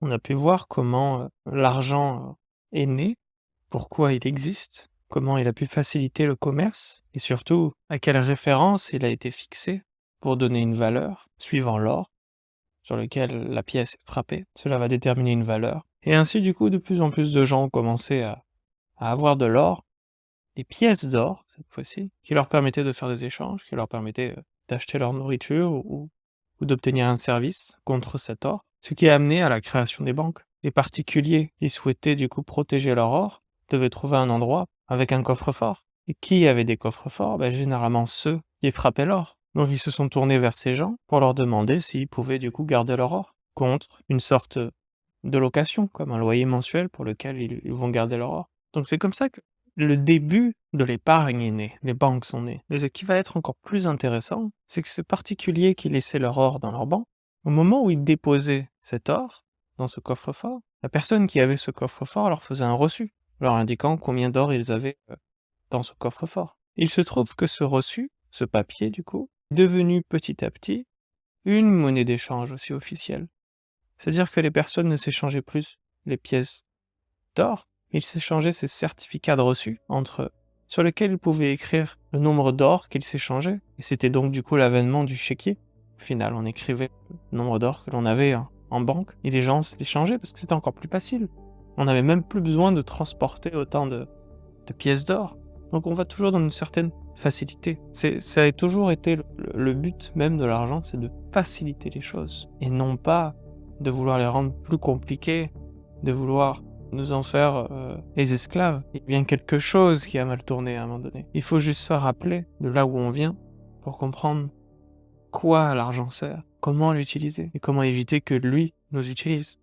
on a pu voir comment l'argent est né, pourquoi il existe, comment il a pu faciliter le commerce, et surtout à quelle référence il a été fixé pour donner une valeur, suivant l'or, sur lequel la pièce est frappée. Cela va déterminer une valeur. Et ainsi, du coup, de plus en plus de gens ont commencé à avoir de l'or, des pièces d'or, cette fois-ci, qui leur permettaient de faire des échanges, qui leur permettaient d'acheter leur nourriture ou d'obtenir un service contre cet or, ce qui a amené à la création des banques. Les particuliers qui souhaitaient du coup protéger leur or devaient trouver un endroit avec un coffre-fort. Et qui avait des coffres-forts? Généralement ceux qui frappaient l'or. Donc ils se sont tournés vers ces gens pour leur demander s'ils pouvaient du coup garder leur or contre une sorte de location, comme un loyer mensuel pour lequel ils vont garder leur or. Donc c'est comme ça que le début de l'épargne est né, les banques sont nées. Mais ce qui va être encore plus intéressant, c'est que ces particuliers qui laissaient leur or dans leur banque, au moment où ils déposaient cet or dans ce coffre-fort, la personne qui avait ce coffre-fort leur faisait un reçu, leur indiquant combien d'or ils avaient dans ce coffre-fort. Il se trouve que ce reçu, ce papier du coup, est devenu petit à petit une monnaie d'échange aussi officielle. C'est-à-dire que les personnes ne s'échangeaient plus les pièces d'or, ils s'échangeaient ces certificats de reçu entre eux, sur lesquels ils pouvaient écrire le nombre d'or qu'ils s'échangeaient, et c'était donc du coup l'avènement du chéquier. Au final, on écrivait le nombre d'or que l'on avait en banque, et les gens s'échangeaient parce que c'était encore plus facile. On n'avait même plus besoin de transporter autant de pièces d'or. Donc on va toujours dans une certaine facilité. Ça a toujours été le but même de l'argent, c'est de faciliter les choses, et non pas de vouloir les rendre plus compliquées, de vouloir nous en faire les esclaves. Il y a bien quelque chose qui a mal tourné à un moment donné. Il faut juste se rappeler de là où on vient pour comprendre quoi l'argent sert, comment l'utiliser et comment éviter que lui nous utilise.